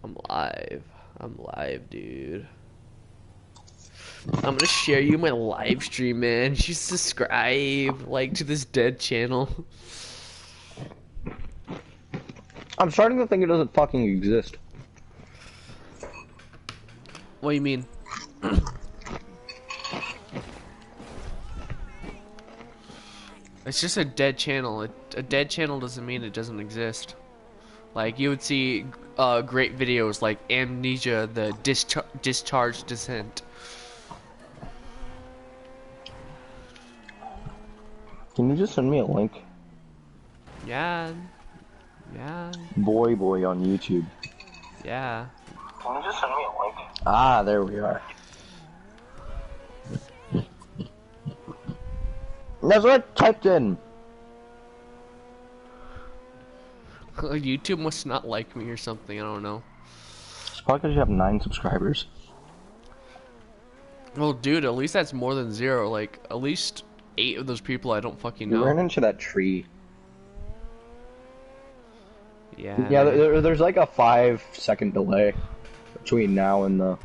I'm live. I'm live, dude. I'm gonna share you my live stream, man. You subscribe, like, to this dead channel. I'm starting to think it doesn't fucking exist. What do you mean? It's just a dead channel. A dead channel doesn't mean it doesn't exist. Like, you would see great videos like Amnesia, the Discharge Descent. Can you just send me a link? Yeah. Yeah. Boy on YouTube. Yeah. Can you just send me a link? Ah, there we are. That's what I typed in. YouTube must not like me or something, I don't know. It's probably because you have 9 subscribers. Well, dude, at least that's more than 0. Like, at least 8 of those people I don't fucking know. You ran into that tree. Yeah. Yeah, there's like a 5-second delay between now and the...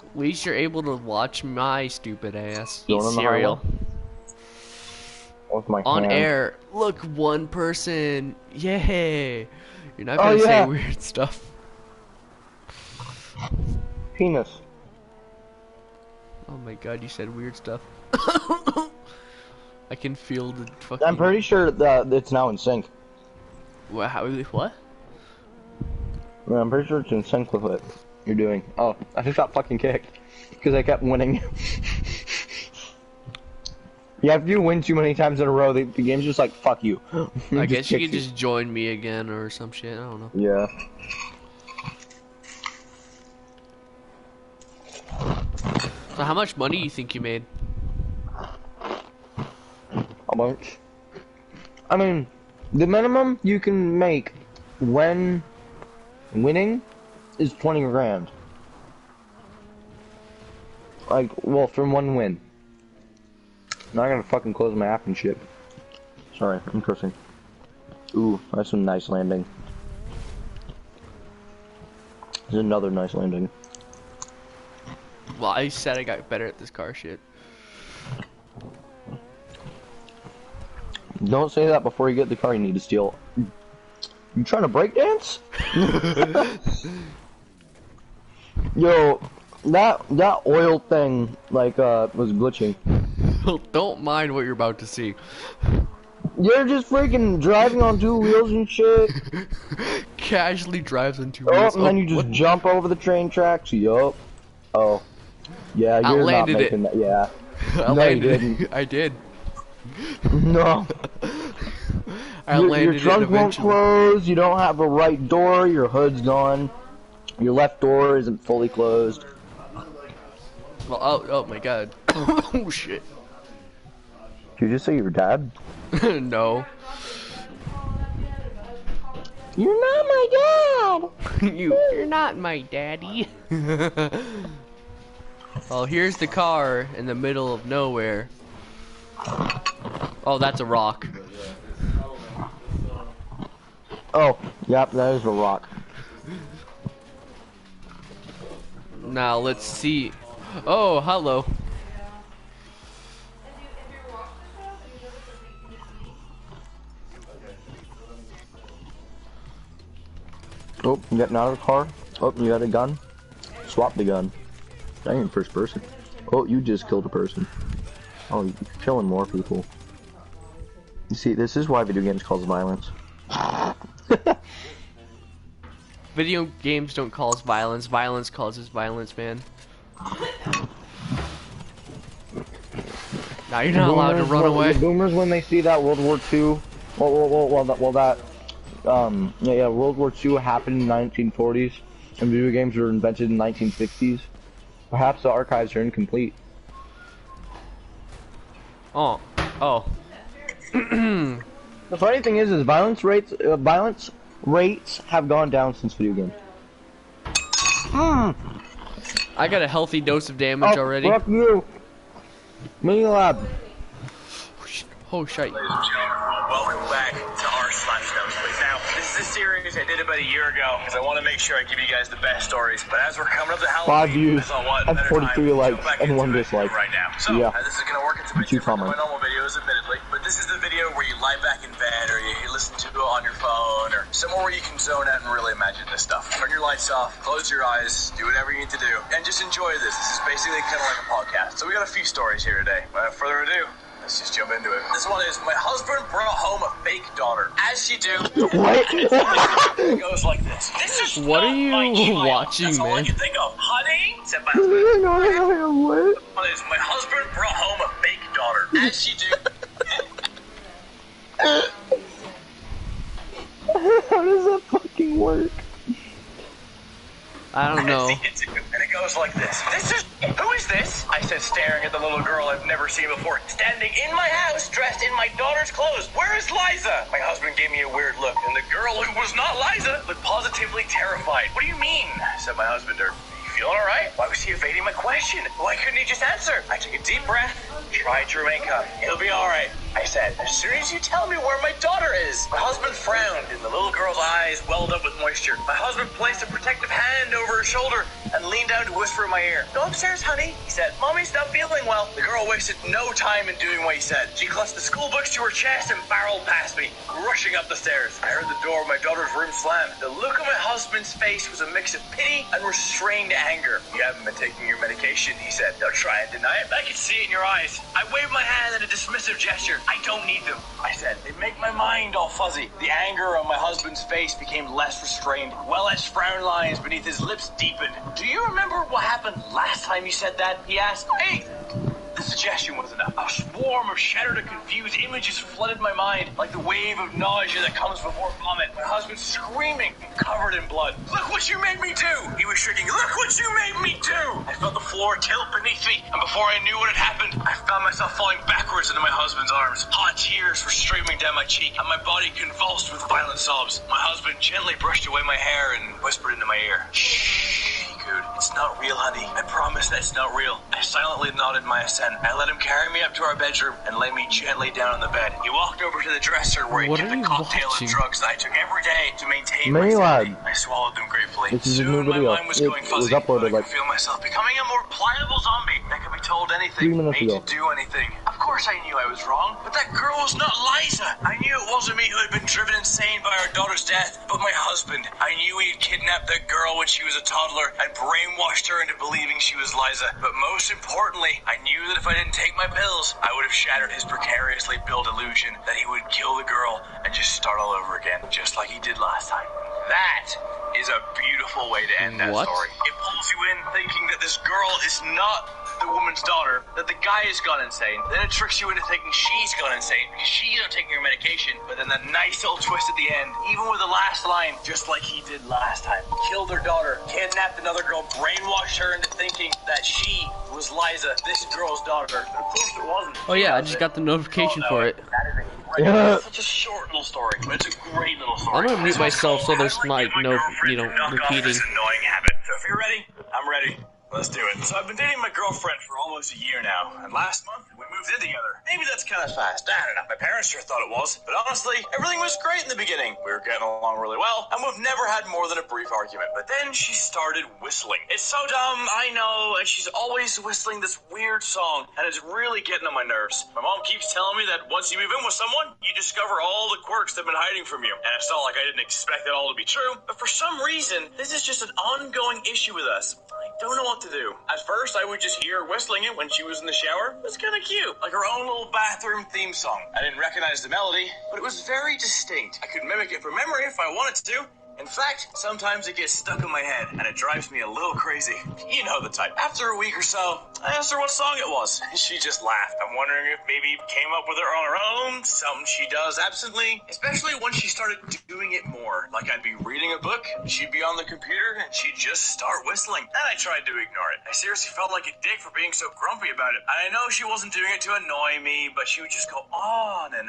At least you're able to watch my stupid ass eat Going on the cereal. highway? With my On hand. air. Look, 1 person. Yay. You're not Oh, gonna yeah. say weird stuff. Penis. Oh my god, you said weird stuff. I can feel the fucking... I'm pretty sure that it's now in sync. What? What? Yeah, I'm pretty sure it's in sync with what you're doing. Oh, I just got fucking kicked because I kept winning. Yeah, if you win too many times in a row, the game's just like, fuck you. I guess you could just join me again or some shit, I don't know. Yeah. So how much money you think you made? A bunch. I mean, the minimum you can make when winning is 20 grand. Like, well, from one win. Now I gotta fucking close my app and shit. Sorry, I'm cursing. Ooh, that's a nice landing. There's another nice landing. Well, I said I got better at this car shit. Don't say that before you get the car you need to steal. You trying to break dance? Yo, that oil thing like was glitching. Don't mind what you're about to see. You're just freaking driving on 2 wheels and shit. Casually drives on 2 Oh, wheels. and then you just jump over the train tracks. Yup. Oh. Yeah, I you're not landed making that. Yeah. I landed. you didn't. I did. No. I Your landed trunk it won't eventually. close. You don't have a right door. Your hood's gone. Your left door isn't fully closed. Well, oh my god. Oh shit. Did you just say your dad? No. You're not my dad. You're not my daddy. Well, here's the car in the middle of nowhere. Oh, that's a rock. Oh, yep, that is a rock. Now let's see. Oh, hello. Oh, you getting out of the car? Oh, you got a gun? Swap the gun. Dang, in first person. Oh, you just killed a person. Oh, you're killing more people. You see, this is why video games cause violence. Video games don't cause violence. Violence causes violence, man. Now you're not allowed to run away. The boomers, when they see that World War II, World War II happened in the 1940s, and video games were invented in the 1960s. Perhaps the archives are incomplete. Oh. The funny thing is violence rates have gone down since video games. I got a healthy dose of damage already. Fuck you. Mini lab. Oh shit. Ladies and gentlemen, welcome back to r/Snows Please. Now, this is series I did about a year ago because I want to make sure I give you guys the best stories. But as we're coming up to Halloween, 5 views, I thought, what and better 43 time to likes, jump back and into 1 it dislike. right now. So Yeah. this is going to work. It's a bit 2 different than my comments. normal videos, admittedly. But this is the video where you lie back in bed or you listen to it on your phone or somewhere where you can zone out and really imagine this stuff. Turn your lights off, close your eyes, do whatever you need to do, and just enjoy this. This is basically kind of like a podcast. So we got a few stories here today. Without further ado, let's just jump into it. This one is, my husband brought home a fake daughter. As you do. What? It goes like this. This is What not are you my child. watching, That's all I man? can think of. Honey, said my husband. What? What is, my husband brought home a fake daughter. As you do. How does that fucking work? I don't know. And it goes like this. Who is this? I said, staring at the little girl I've never seen before, standing in my house, dressed in my daughter's clothes. Where is Liza? My husband gave me a weird look, and the girl who was not Liza looked positively terrified. What do you mean? Said my husband. Are you feeling all right? Why was he evading my question? Why couldn't he just answer? I took a deep breath, tried to remain calm. He'll be all right, I said, as soon as you tell me where my daughter is. My husband frowned, and the little girl's eyes welled up with moisture. My husband placed a protective hand over her shoulder and leaned down to whisper in my ear. Go upstairs, honey, he said. Mommy's not feeling well. The girl wasted no time in doing what he said. She clutched the school books to her chest and barreled past me, rushing up the stairs. I heard the door of my daughter's room slam. The look on my husband's face was a mix of pity and restrained anger. You haven't been taking your medication, he said. Don't try and deny it. I can see it in your eyes. I waved my hand in a dismissive gesture. I don't need them, I said. They make my mind all fuzzy. The anger on my husband's face became less restrained. Well-etched frown lines beneath his lips deepened. Do you remember what happened last time you said that? He asked. Hey! The suggestion was enough. A swarm of shattered and confused images flooded my mind like the wave of nausea that comes before vomit. My husband screaming, covered in blood. Look what you made me do! He was shrieking, look what you made me do! I felt the floor tilt beneath me, and before I knew what had happened, I found myself falling backwards into my husband's arms. Hot tears were streaming down my cheek, and my body convulsed with violent sobs. My husband gently brushed away my hair and whispered into my ear. Shh, he cooed. It's not real, honey. I promise that it's not real. I silently nodded my assent. I let him carry me up to our bedroom and lay me gently down on the bed. He walked over to the dresser where he What kept are the you cocktail watching? of drugs that I took every day to maintain my Maylad. sanity. I swallowed them gratefully. This is a Soon new video. my mind was It going was fuzzy, uploaded but I like could feel myself becoming a more pliable zombie that could be told anything, 3 minutes made ago. to do anything. Of course I knew I was wrong, but that girl was not Liza. I knew it wasn't me who had been driven insane by our daughter's death, but my husband. I knew he had kidnapped that girl when she was a toddler and brainwashed her into believing she was Liza. But most importantly, I knew that if I didn't take my pills, I would have shattered his precariously built illusion that he would kill the girl and just start all over again, just like he did last time. That is a beautiful way to end that What? story. It pulls you in thinking that this girl is not the woman's daughter, that the guy has gone insane. Then it tricks you into thinking she's gone insane because she's not taking her medication. But then that nice little twist at the end, even with the last line, just like he did last time. Killed her daughter, kidnapped another girl, brainwashed her into thinking that she was Liza, this girl's daughter. But of course it wasn't. Oh yeah, I just got the notification for it. That is a great, Yeah. it's such a short little story, but it's a great little story. I'm gonna mute This one's myself so called there's How Do I like Get My no, Girlfriend you know, to Knock Off repeating. This Annoying Habit. So if you're ready, I'm ready. Let's do it. So I've been dating my girlfriend for almost a year now, and last month we moved in together. Maybe that's kind of fast. I don't know. My parents sure thought it was, but honestly, everything was great in the beginning. We were getting along really well, and we've never had more than a brief argument. But then she started whistling. It's so dumb, I know, and she's always whistling this weird song, and it's really getting on my nerves. My mom keeps telling me that once you move in with someone, you discover all the quirks they've been hiding from you. And it's not like I didn't expect it all to be true, but for some reason, this is just an ongoing issue with us. I don't know what to do. At first, I would just hear her whistling it when she was in the shower. It was kind of cute, like her own little bathroom theme song. I didn't recognize the melody, but it was very distinct. I could mimic it from memory if I wanted to. In fact, sometimes it gets stuck in my head, and it drives me a little crazy. You know the type. After a week or so, I asked her what song it was, and she just laughed. I'm wondering if maybe came up with it on her own, something she does absently, especially when she started doing it more. Like I'd be reading a book, she'd be on the computer, and she'd just start whistling. And I tried to ignore it. I seriously felt like a dick for being so grumpy about it. And I know she wasn't doing it to annoy me, but she would just go on, and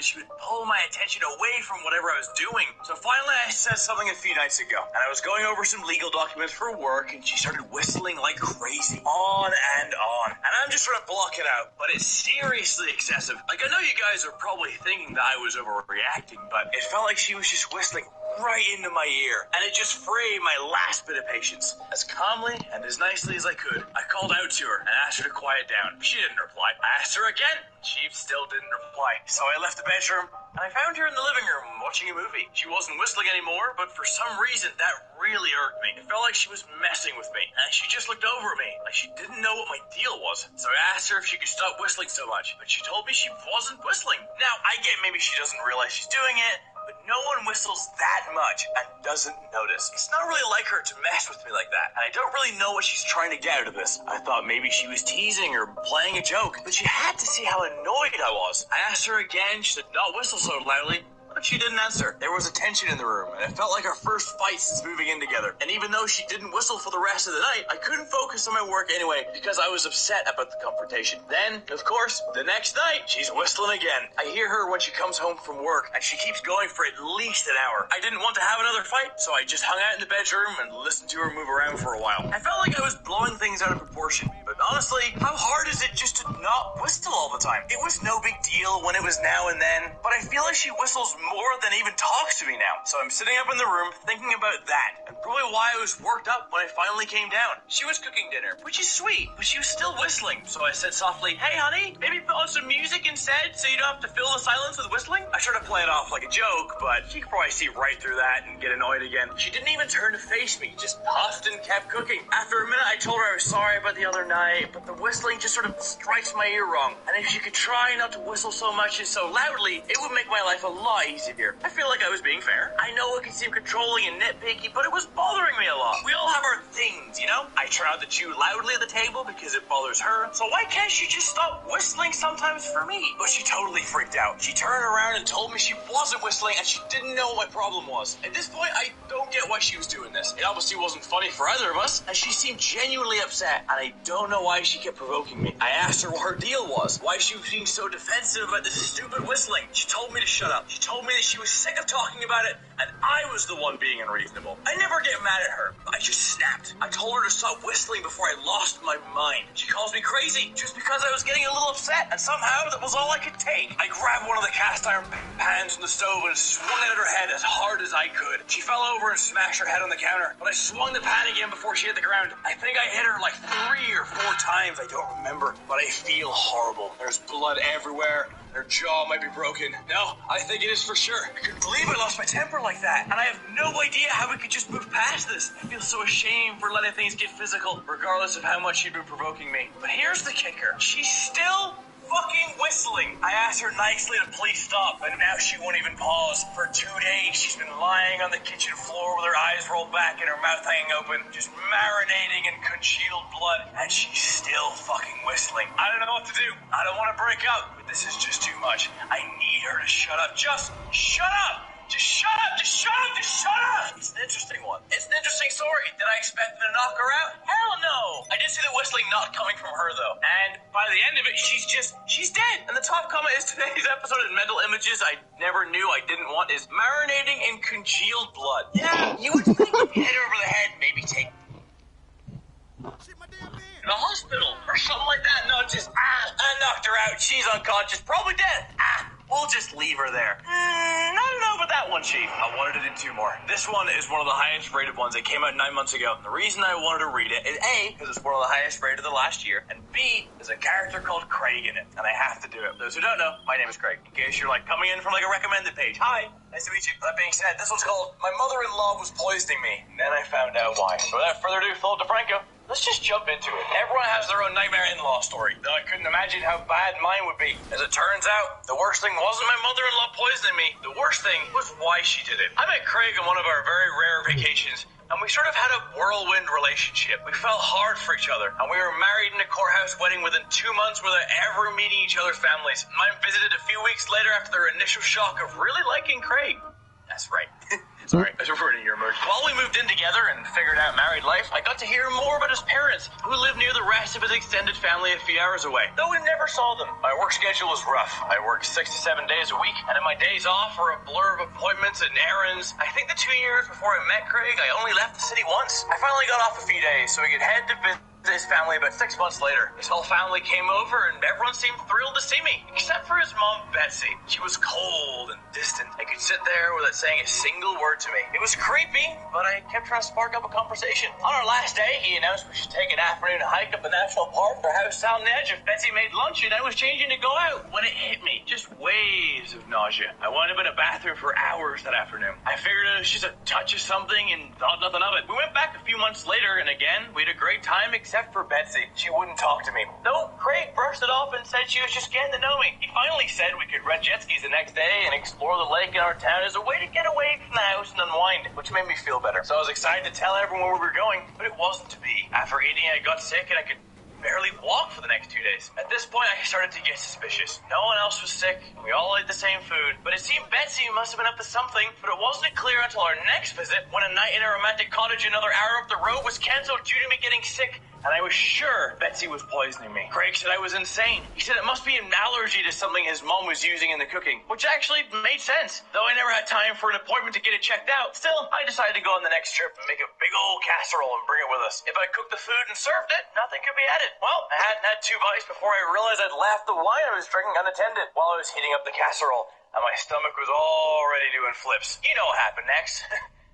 she would pull my attention away from whatever I was doing. So finally I said something a few nights ago, and I was going over some legal documents for work, and she started whistling like crazy, on and on. And I'm just trying to block it out, but it's seriously excessive. Like, I know you guys are probably thinking that I was overreacting, but it felt like she was just whistling right into my ear, and it just frayed my last bit of patience. As calmly and as nicely as I could, I called out to her and asked her to quiet down. She didn't reply. I asked her again. She still didn't reply. So I left the bedroom, and I found her in the living room watching a movie. She wasn't whistling anymore, but for some reason, that really irked me. It felt like she was messing with me, and she just looked over at me, like she didn't know what my deal was. So I asked her if she could stop whistling so much, but she told me she wasn't whistling. Now, I get maybe she doesn't realize she's doing it, but no one whistles that much and doesn't notice. It's not really like her to mess with me like that, and I don't really know what she's trying to get out of this. I thought maybe she was teasing or playing a joke, but she had to see how annoyed I was. I asked her again, she said not whistle so loudly, but she didn't answer. There was a tension in the room, and it felt like our first fight since moving in together. And even though she didn't whistle for the rest of the night, I couldn't focus on my work anyway because I was upset about the confrontation. Then, of course, the next night, she's whistling again. I hear her when she comes home from work, and she keeps going for at least an hour. I didn't want to have another fight, so I just hung out in the bedroom and listened to her move around for a while. I felt like I was blowing things out of proportion, but honestly, how hard is it just to not whistle all the time? It was no big deal when it was now and then, but I feel like she whistles more than even talks to me now. So I'm sitting up in the room thinking about that, and probably why I was worked up when I finally came down. She was cooking dinner, which is sweet, but she was still whistling. So I said softly, "Hey honey, maybe put on some music instead so you don't have to fill the silence with whistling?" I tried to play it off like a joke, but she could probably see right through that and get annoyed again. She didn't even turn to face me, just huffed and kept cooking. After a minute I told her I was sorry about the other night, but the whistling just sort of strikes my ear wrong. And if she could try not to whistle so much and so loudly, it would make my life a lot easier. I feel like I was being fair. I know it can seem controlling and nitpicky, but it was bothering me a lot. We all have our things, you know? I try not to chew loudly at the table because it bothers her, so why can't she just stop whistling sometimes for me? But she totally freaked out. She turned around and told me she wasn't whistling and she didn't know what my problem was. At this point, I don't get why she was doing this. It obviously wasn't funny for either of us, and she seemed genuinely upset, and I don't know why she kept provoking me. I asked her what her deal was, why she was being so defensive about this stupid whistling. She told me to shut up. She told me that she was sick of talking about it, and I was the one being unreasonable. I never get mad at her. I just snapped. I told her to stop whistling before I lost my mind. She calls me crazy just because I was getting a little upset, and somehow that was all I could take. I grabbed one of the cast iron pans from the stove and swung it at her head as hard as I could. She fell over and smashed her head on the counter, but I swung the pan again before she hit the ground. I think I hit her like 3 or 4 times. I don't remember, but I feel horrible. There's blood everywhere. Her jaw might be broken. No, I think it is for sure. I couldn't believe I lost my temper like that, and I have no idea how we could just move past this. I feel so ashamed for letting things get physical, regardless of how much she'd been provoking me. But here's the kicker. She's still fucking whistling. I asked her nicely to please stop, but now she won't even pause. For 2 days, she's been lying on the kitchen floor with her eyes rolled back and her mouth hanging open, just marinating in congealed blood, and she's still fucking whistling. I don't know what to do. I don't want to break up, but this is just too much. I need her to shut up. Just shut up! Just shut up! Just shut up! Just shut up! It's an interesting one. It's an interesting story. Did I expect them to knock her out? Hell no! I did see the whistling not coming from her, though. And by the end of it, she's dead. And the top comment is today's episode of Mental Images I never knew I didn't want is marinating in congealed blood. Yeah, you would think if you hit her over the head, maybe take in a hospital or something like that. No, just, I knocked her out. She's unconscious, probably dead. We'll just leave her there. I don't know about that one, Chief. I wanted to do 2 more. This one is one of the highest rated ones. It came out 9 months ago. The reason I wanted to read it is A, because it's one of the highest rated of the last year, and B, there's a character called Craig in it, and I have to do it. Those who don't know, my name is Craig. In case you're like coming in from like a recommended page. Hi, nice to meet you. That being said, this one's called My Mother-in-Law Was Poisoning Me, and then I found out why. So without further ado, Philip DeFranco, let's just jump into it. Everyone has their own nightmare in-law story, though I couldn't imagine how bad mine would be. As it turns out, the worst thing wasn't my mother-in-law poisoning me. The worst thing was why she did it. I met Craig on one of our very rare vacations, and we sort of had a whirlwind relationship. We felt hard for each other, and we were married in a courthouse wedding within 2 months without ever meeting each other's families. Mine visited a few weeks later after their initial shock of really liking Craig. That's right. Sorry, I was referring to your emergency. While we moved in together and figured out married life, I got to hear more about his parents, who lived near the rest of his extended family a few hours away, though we never saw them. My work schedule was rough. I worked 6 to 7 days a week, and in my days off were a blur of appointments and errands. I think the 2 years before I met Craig, I only left the city once. I finally got off a few days so we could head to visit his family about 6 months later. His whole family came over and everyone seemed thrilled to see me, except for his mom, Betsy. She was cold and distant. I could sit there without saying a single word to me. It was creepy, but I kept trying to spark up a conversation. On our last day, he announced we should take an afternoon hike up the national park. Our house sat on the edge of. Betsy made lunch and I was changing to go out when it hit me. Just waves of nausea. I wound up in a bathroom for hours that afternoon. I figured it was just a touch of something and thought nothing of it. We went back a few months later and again, we had a great time except for Betsy. She wouldn't talk to me. No, Craig brushed it off and said she was just getting to know me. He finally said we could rent jet skis the next day and explore the lake in our town as a way to get away from the house and unwind, which made me feel better. So I was excited to tell everyone where we were going, but it wasn't to be. After eating, I got sick and I could barely walk for the next 2 days. At this point, I started to get suspicious. No one else was sick. We all ate the same food. But it seemed Betsy must have been up to something, but it wasn't clear until our next visit when a night in a romantic cottage another hour up the road was cancelled due to me getting sick. And I was sure Betsy was poisoning me. Craig said I was insane. He said it must be an allergy to something his mom was using in the cooking, which actually made sense, though I never had time for an appointment to get it checked out. Still, I decided to go on the next trip and make a big old casserole and bring it with us. If I cooked the food and served it, nothing could be added. Well, I hadn't had 2 bites before I realized I'd left the wine I was drinking unattended while I was heating up the casserole, and my stomach was already doing flips. You know what happened next.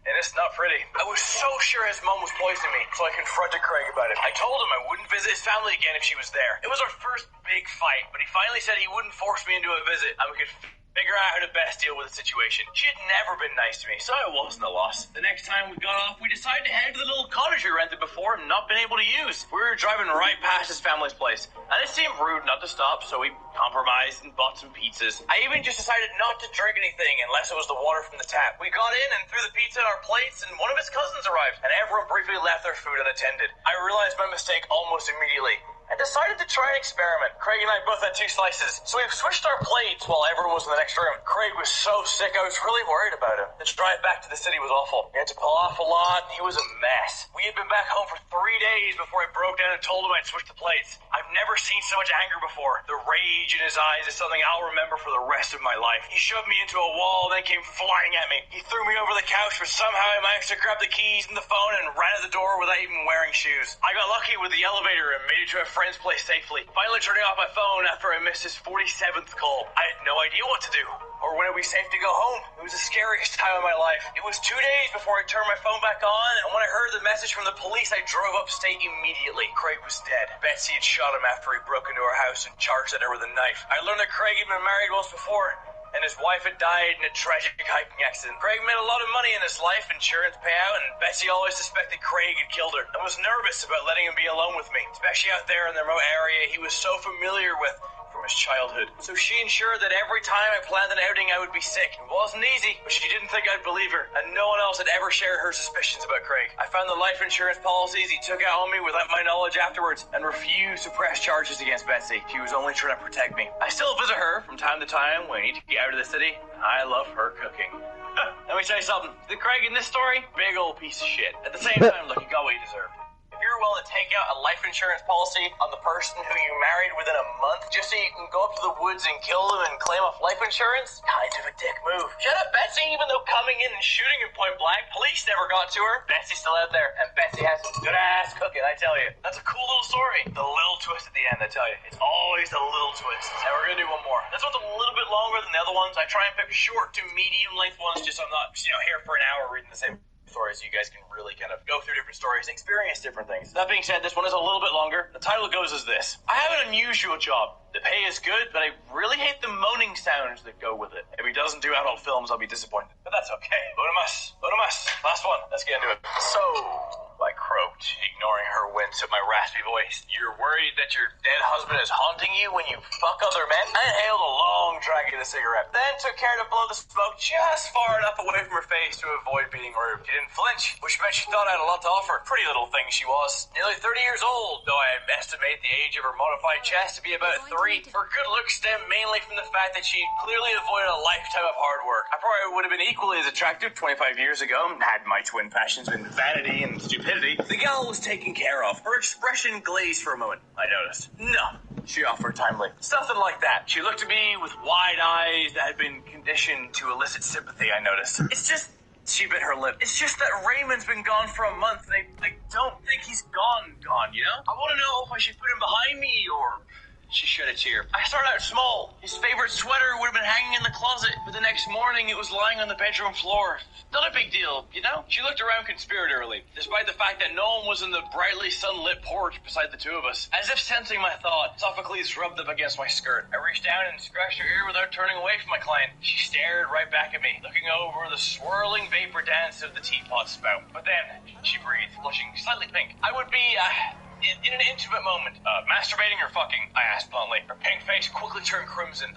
And it's not pretty. I was so sure his mom was poisoning me, so I confronted Craig about it. I told him I wouldn't visit his family again if she was there. It was our first big fight, but he finally said he wouldn't force me into a visit, and we could figure out how to best deal with the situation. She had never been nice to me, so it wasn't a loss. The next time we got off, we decided to head to the little cottage we rented before and not been able to use. We were driving right past his family's place, and it seemed rude not to stop, so we compromised and bought some pizzas. I even just decided not to drink anything unless it was the water from the tap. We got in and threw the pizza in our plates, and one of his cousins arrived, and everyone briefly left their food unattended. I realized my mistake almost immediately. I decided to try an experiment. Craig and I both had 2 slices, so we switched our plates while everyone was in the next room. Craig was so sick, I was really worried about him. The drive back to the city was awful. We had to pull off a lot, and he was a mess. We had been back home for 3 days before I broke down and told him I'd switched the plates. I've never seen so much anger before. The rage in his eyes is something I'll remember for the rest of my life. He shoved me into a wall, then came flying at me. He threw me over the couch, but somehow I managed to grab the keys and the phone and ran out the door without even wearing shoes. I got lucky with the elevator and made it to a friend's place safely, finally turning off my phone after I missed his 47th call. I had no idea what to do, or when it would be safe to go home. It was the scariest time of my life. It was 2 days before I turned my phone back on, and when I heard the message from the police, I drove upstate immediately. Craig was dead. Betsy had shot him after he broke into our house and charged at her with a knife. I learned that Craig had been married once before, and his wife had died in a tragic hiking accident. Craig made a lot of money in his life insurance payout, and Betsy always suspected Craig had killed her and was nervous about letting him be alone with me, especially out there in the remote area he was so familiar with from his childhood. So she ensured that every time I planned an outing I would be sick. It wasn't easy, but she didn't think I'd believe her, and no one else had ever shared her suspicions about Craig. I found the life insurance policies he took out on me without my knowledge afterwards, and refused to press charges against Betsy. She was only trying to protect me. I still visit her from time to time when I need to get out of the city. I love her cooking. Let me tell you something. The Craig in this story, big old piece of shit. At the same time, look, you got what you deserve. If you're willing to take out a life insurance policy on the person who you married within a month just so you can go up to the woods and kill them and claim off life insurance, kind of a dick move. Shut up, Betsy. Even though coming in and shooting him point blank, police never got to her. Betsy's still out there, and Betsy has some good ass cooking, I tell you. That's a cool little story. The little twist at the end, I tell you. It's always the little twist. Now we're gonna do one more. This one's a little bit longer than the other ones. I try and pick short to medium length ones just so I'm not, here for an hour reading the same stories. You guys can really kind of go through different stories and experience different things. That being said, this one is a little bit longer. The title goes as this. I have an unusual job. The pay is good, but I really hate the moaning sounds that go with it. If he doesn't do adult films, I'll be disappointed. But that's okay. Bodomas. Last one. Let's get into it. So, I croaked, ignoring her wince at my raspy voice. You're worried that your dead husband is haunting you when you fuck other men? I inhaled a long drag of the cigarette, then took care to blow the smoke just far enough away from her face to avoid being rude. She didn't flinch, which meant she thought I had a lot to offer. Pretty little thing she was. Nearly 30 years old, though I estimate the age of her modified chest to be about 3. Her good looks stem mainly from the fact that she clearly avoided a lifetime of hard work. I probably would have been equally as attractive 25 years ago, had my twin passions been vanity and stupidity. The gal was taken care of. Her expression glazed for a moment, I noticed. No, she offered timely. Something like that. She looked at me with wide eyes that had been conditioned to elicit sympathy, I noticed. It's just She bit her lip. It's just that Raymond's been gone for a month, and I don't think he's gone, you know? I want to know if I should put him behind me, or... She shed a tear. I started out small. His favorite sweater would have been hanging in the closet, but the next morning it was lying on the bedroom floor. Not a big deal, you know? She looked around conspiratorially, despite the fact that no one was in the brightly sunlit porch beside the two of us. As if sensing my thought, Sophocles rubbed up against my skirt. I reached down and scratched her ear without turning away from my client. She stared right back at me, looking over the swirling vapor dance of the teapot spout. But then, she breathed, blushing slightly pink. I would be, in an intimate moment. Masturbating or fucking? I asked bluntly. Her pink face quickly turned crimson.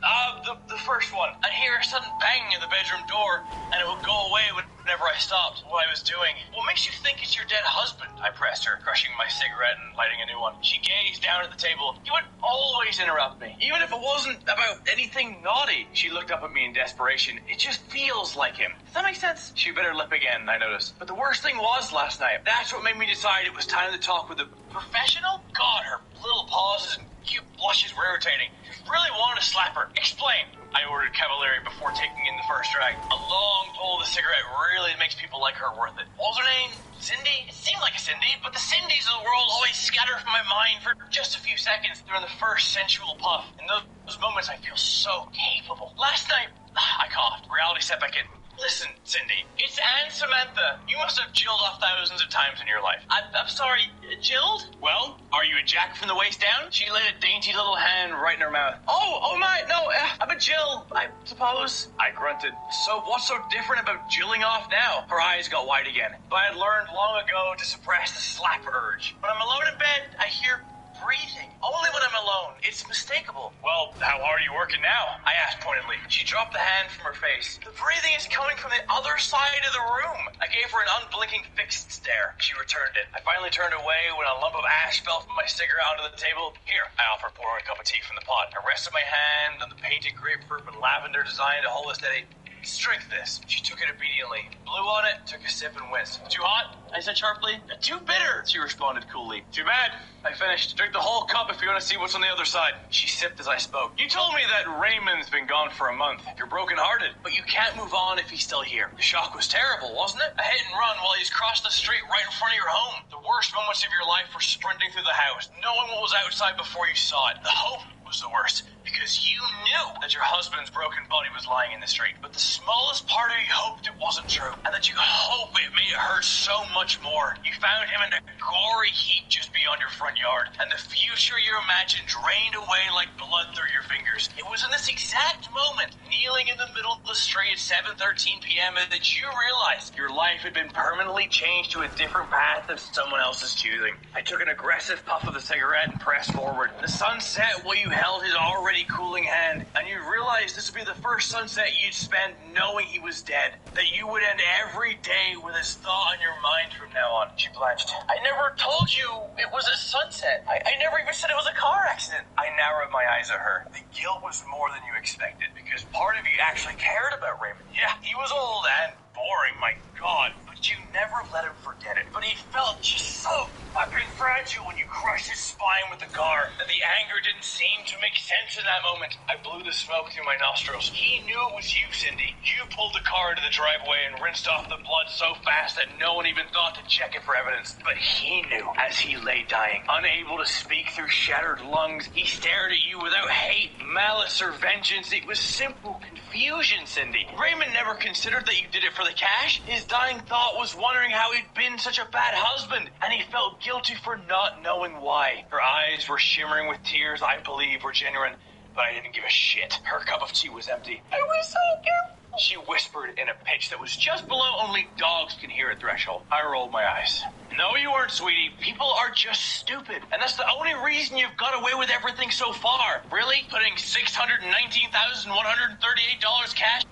The first one. I'd hear a sudden bang in the bedroom door, and it would go away whenever I stopped what I was doing. What makes you think it's your dead husband? I pressed her, crushing my cigarette and lighting a new one. She gazed down at the table. You would always interrupt me, even if it wasn't about anything naughty. She looked up at me in desperation. It just feels like him. Does that make sense? She bit her lip again, I noticed. But the worst thing was last night. That's what made me decide it was time to talk with a professional? God, her little pauses and cute blushes were irritating. Really wanted to slap her. Explain. I ordered Cavalieri before taking in the first drag. A long pull of the cigarette really makes people like her worth it. What was her name? Cindy? It seemed like a Cindy, but the Cindys of the world always scatter from my mind for just a few seconds during the first sensual puff. In those moments, I feel so capable. Last night, I coughed. Reality set back in. Listen, Cindy, it's Aunt Samantha. You must have jilled off thousands of times in your life. I'm sorry, jilled? Well, are you a jack from the waist down? She laid a dainty little hand right in her mouth. Oh my, no, I'm a jill, I suppose. I grunted. So what's so different about jilling off now? Her eyes got wide again. But I had learned long ago to suppress the slap urge. When I'm alone in bed, I hear breathing. Only when I'm alone. It's mistakable. Well, how hard are you working now? I asked pointedly. She dropped the hand from her face. The breathing is coming from the other side of the room. I gave her an unblinking fixed stare. She returned it. I finally turned away when a lump of ash fell from my cigarette onto the table. Here, I offered, pouring a cup of tea from the pot. I rested my hand on the painted grapefruit and lavender design to hold a steady. Drink this. She took it obediently, blew on it, took a sip and winced. Too hot? I said sharply. Too bitter, she responded coolly. Too bad. I finished. Drink the whole cup if you want to see what's on the other side. She sipped as I spoke. You told me that Raymond's been gone for a month. You're brokenhearted, but you can't move on if he's still here. The shock was terrible, wasn't it? A hit and run while he's crossed the street right in front of your home. The worst moments of your life were sprinting through the house, knowing what was outside before you saw it. The hope was the worst, because you knew that your husband's broken body was lying in the street. But the smallest part of you hoped it wasn't true, and that you hope it made it hurt so much more. You found him in a gory heap just beyond your front yard, and the future you imagined drained away like blood through your fingers. It was in this exact moment, kneeling in the middle of the street at 7:13 p.m., that you realized your life had been permanently changed to a different path of someone else's choosing. I took an aggressive puff of the cigarette and pressed forward. The sun set while you held his already cooling hand, and you realized this would be the first sunset you'd spend knowing he was dead. That you would end every day with his thought on your mind from now on. She blanched. I never told you it was a sunset. I never even said it was a car accident. I narrowed my eyes at her. The guilt was more than you expected, because part of you actually cared about Raymond. Yeah, he was old and boring, my God, but you never let him forget it. But he felt just so fucking fragile when you crushed his spine with the car, and the anger didn't seem to make sense in that moment. I blew the smoke through my nostrils. He knew it was you, Cindy. You pulled the car into the driveway and rinsed off the blood so fast that no one even thought to check it for evidence. But he knew as he lay dying, unable to speak through shattered lungs. He stared at you without hate, malice, or vengeance. It was simple confusion, Cindy. Raymond never considered that you did it for the cash. His dying thought was wondering how he'd been such a bad husband, and he felt guilty for not knowing why. Her eyes were shimmering with tears I believe were genuine, but I didn't give a shit. Her cup of tea was empty. I was so careful, she whispered in a pitch that was just below only dogs can hear at threshold. I rolled my eyes. No, you weren't, sweetie. People are just stupid. And that's the only reason you've got away with everything so far. Really? Putting $619,138 cash?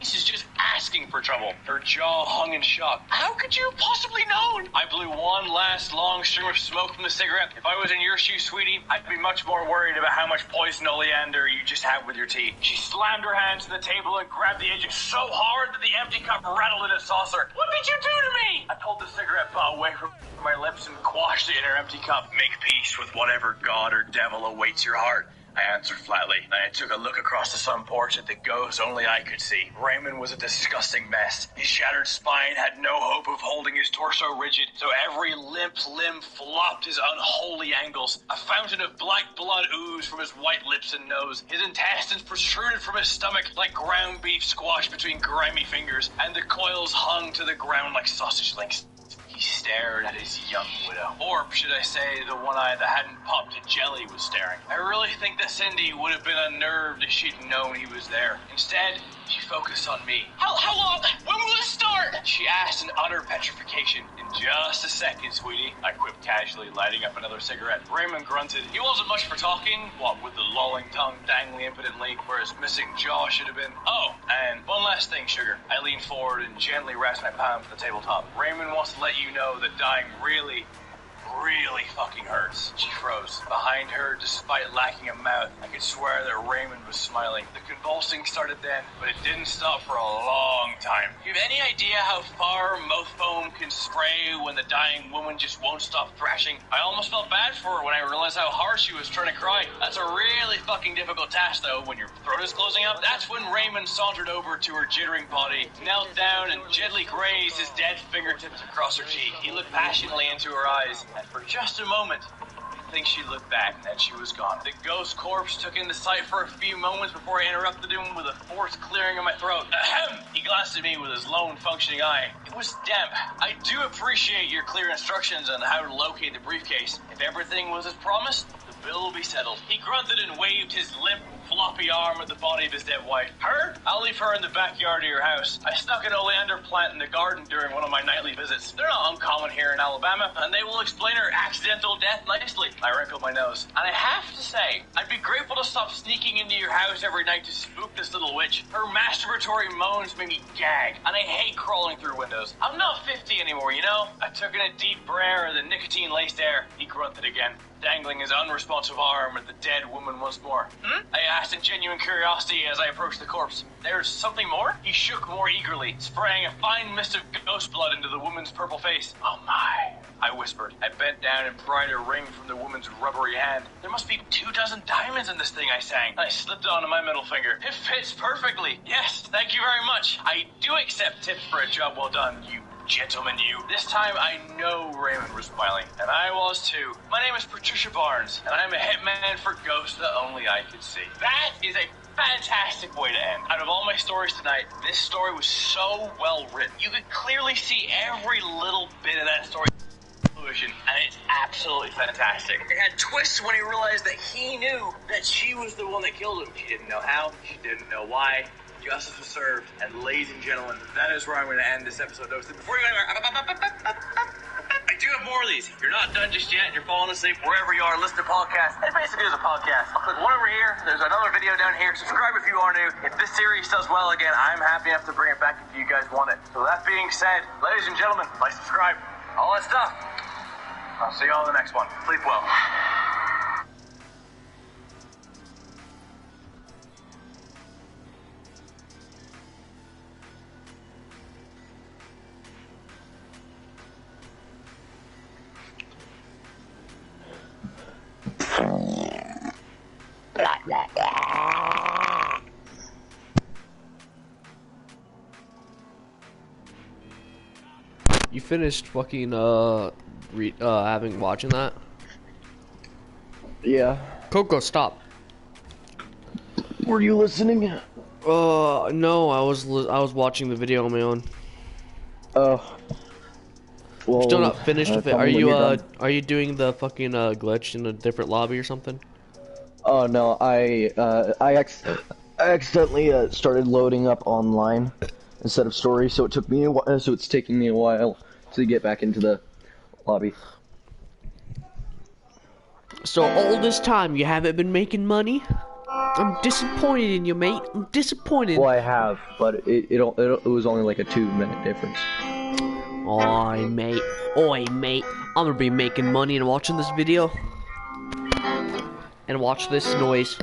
This is just asking for trouble. Her jaw hung in shock. How could you have possibly known? I blew one last long stream of smoke from the cigarette. If I was in your shoes, sweetie, I'd be much more worried about how much poison oleander you just had with your tea. She slammed her hands to the table and grabbed the edges so hard that the empty cup rattled in a saucer. What did you do to me? I pulled the cigarette butt away from my lips and quashed it in her empty cup. Make peace with whatever god or devil awaits your heart. I answered flatly. Then I took a look across the sun porch at the ghost only I could see. Raymond was a disgusting mess. His shattered spine had no hope of holding his torso rigid, so every limp limb flopped his unholy angles. A fountain of black blood oozed from his white lips and nose. His intestines protruded from his stomach like ground beef squashed between grimy fingers, and the coils hung to the ground like sausage links. He stared at his young widow. Or, should I say, the one eye that hadn't popped to jelly was staring. I really think that Cindy would have been unnerved if she'd known he was there. Instead, she focused on me. How long? When will it start? She asked in utter petrification. In just a second, sweetie, I quipped casually, lighting up another cigarette. Raymond grunted. He wasn't much for talking, what with the lolling tongue dangling impotently where his missing jaw should have been. Oh, and one last thing, sugar. I leaned forward and gently rested my palm to the tabletop. Raymond wants to let you know that dying really fucking hurts. She froze. Behind her, despite lacking a mouth, I could swear that Raymond was smiling. The convulsing started then, but it didn't stop for a long time. Do you have any idea how far mouth foam can spray when the dying woman just won't stop thrashing? I almost felt bad for her when I realized how hard she was trying to cry. That's a really fucking difficult task, though, when your throat is closing up. That's when Raymond sauntered over to her jittering body, knelt down, and gently grazed his dead fingertips across her cheek. He looked passionately into her eyes, and for just a moment, I think she looked back, and then she was gone. The ghost corpse took into sight for a few moments before I interrupted him with a forced clearing of my throat. Ahem! He glanced at me with his lone functioning eye. It was damp. I do appreciate your clear instructions on how to locate the briefcase. If everything was as promised, the bill will be settled. He grunted and waved his limp, floppy arm at the body of his dead wife. Her? I'll leave her in the backyard of your house. I stuck an oleander plant in the garden during one of my nightly visits. They're not uncommon here in Alabama, and they will explain her accidental death nicely. I wrinkled my nose. And I have to say, I'd be grateful to stop sneaking into your house every night to spook this little witch. Her masturbatory moans make me gag, and I hate crawling through windows. I'm not 50 anymore, you know? I took in a deep breath of the nicotine-laced air. He grunted again, dangling his unresponsive arm at the dead woman once more. I asked in genuine curiosity as I approached the corpse. There's something more? He shook more eagerly, spraying a fine mist of ghost blood into the woman's purple face. Oh my, I whispered. I bent down and pried a ring from the woman's rubbery hand. There must be 24 diamonds in this thing, I sang. I slipped it onto my middle finger. It fits perfectly. Yes, thank you very much. I do accept tips for a job well done, you gentleman, you. This time I know Raymond was smiling, and I was too. My name is Patricia Barnes, and I'm a hitman for ghosts that only I could see. That is a fantastic way to end. Out of all my stories tonight, this story was so well written. You could clearly see every little bit of that story, and it's absolutely fantastic. It had twists when he realized that he knew that she was the one that killed him. She didn't know how, she didn't know why. Justice was served, and ladies and gentlemen, that is where I'm going to end this episode. Before you go anywhere, I do have more of these. If you're not done just yet, and you're falling asleep wherever you are, listen to podcasts. It basically is a podcast. I'll click one over here. There's another video down here. Subscribe if you are new. If this series does well again, I'm happy enough to bring it back if you guys want it. So that being said, ladies and gentlemen, like, subscribe, all that stuff. I'll see you all in the next one. Sleep well. You finished fucking watching that? Yeah. Coco, stop. Were you listening? No, I was watching the video on my own. Well, Still not finished with it. tell me when you're done. Are you doing the fucking glitch in a different lobby or something? Oh no, I accidentally started loading up online instead of story, so it took me a while. So it's taking me a while to get back into the lobby. So all this time you haven't been making money? I'm disappointed in you, mate. I'm disappointed. Well, I have, but it was only like a 2-minute difference. Oi, mate. I'm gonna be making money and watching this video. And watch this noise.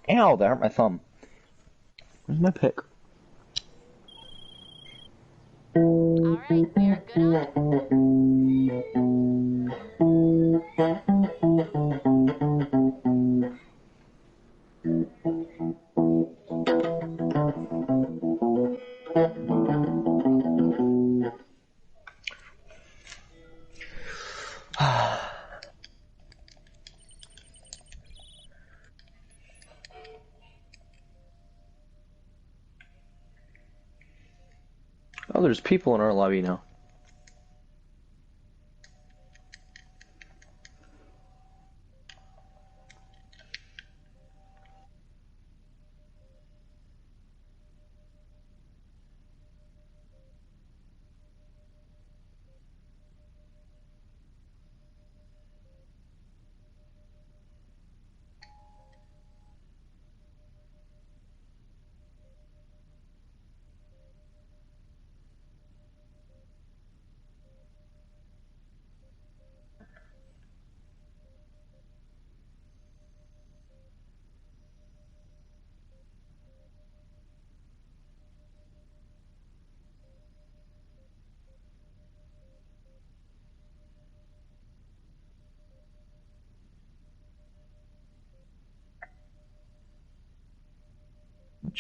Ow, that hurt my thumb. Where's my pick? Alright, we are good. Oh, there's people in our lobby now.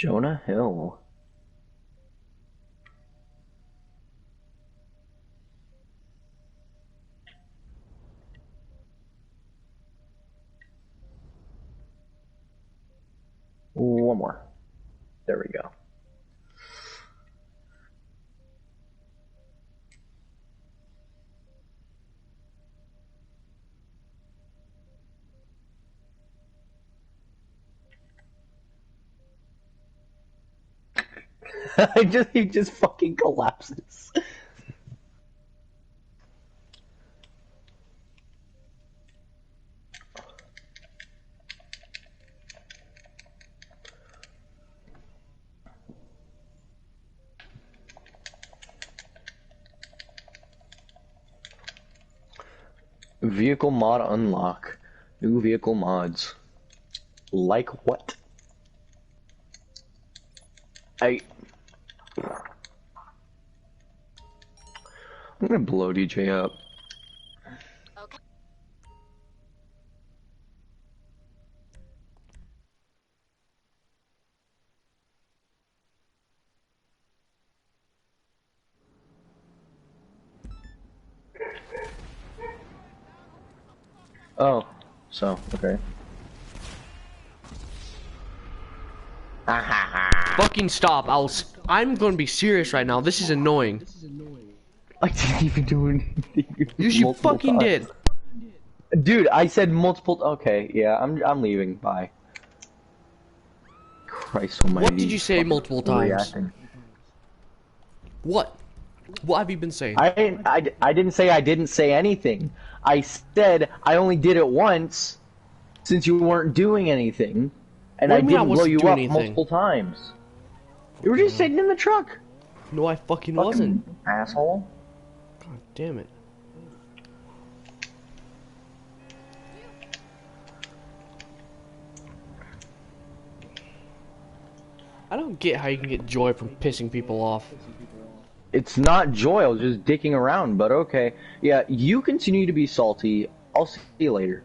Jonah Hill. One more. There we go. He just fucking collapses. Vehicle mod unlock. New vehicle mods. Like what? I'm gonna blow DJ up. Okay. Oh, so, okay. Fucking stop. I'm gonna be serious right now. This is annoying. I didn't even do anything. Yes, you Multiple fucking times. did. Dude, I said multiple. Okay, yeah, I'm leaving. Bye. Christ almighty. What did you say multiple times? Reacting. What? What have you been saying? I didn't say I didn't say anything. I said I only did it once since you weren't doing anything. And What I do you mean I didn't blow wasn't you doing up anything? multiple times. You were just sitting in the truck. No, I fucking Fucking wasn't. asshole. God damn it. I don't get how you can get joy from pissing people off. It's not joy, I was just dicking around, but okay. Yeah, you continue to be salty. I'll see you later.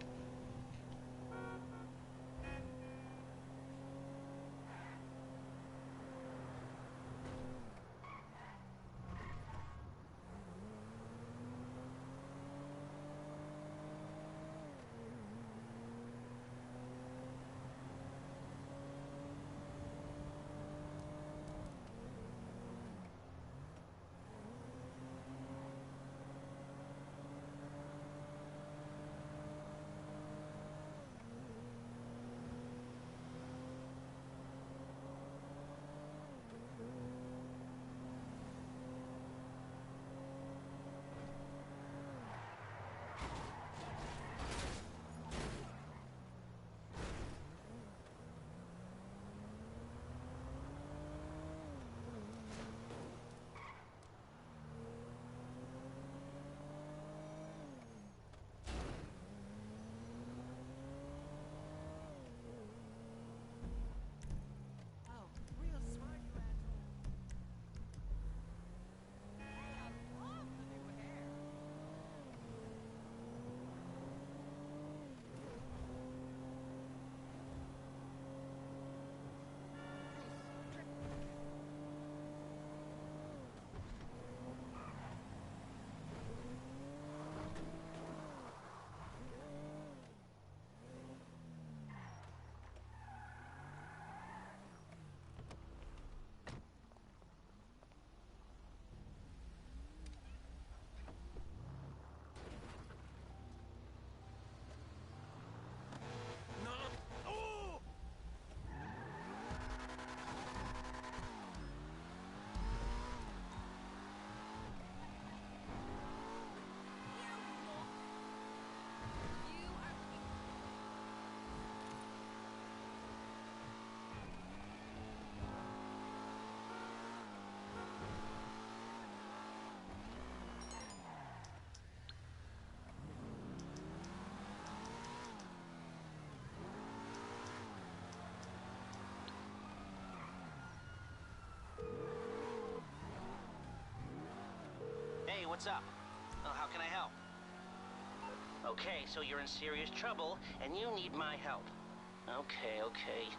what's up? How can I help? Okay, so you're in serious trouble, and you need my help. Okay.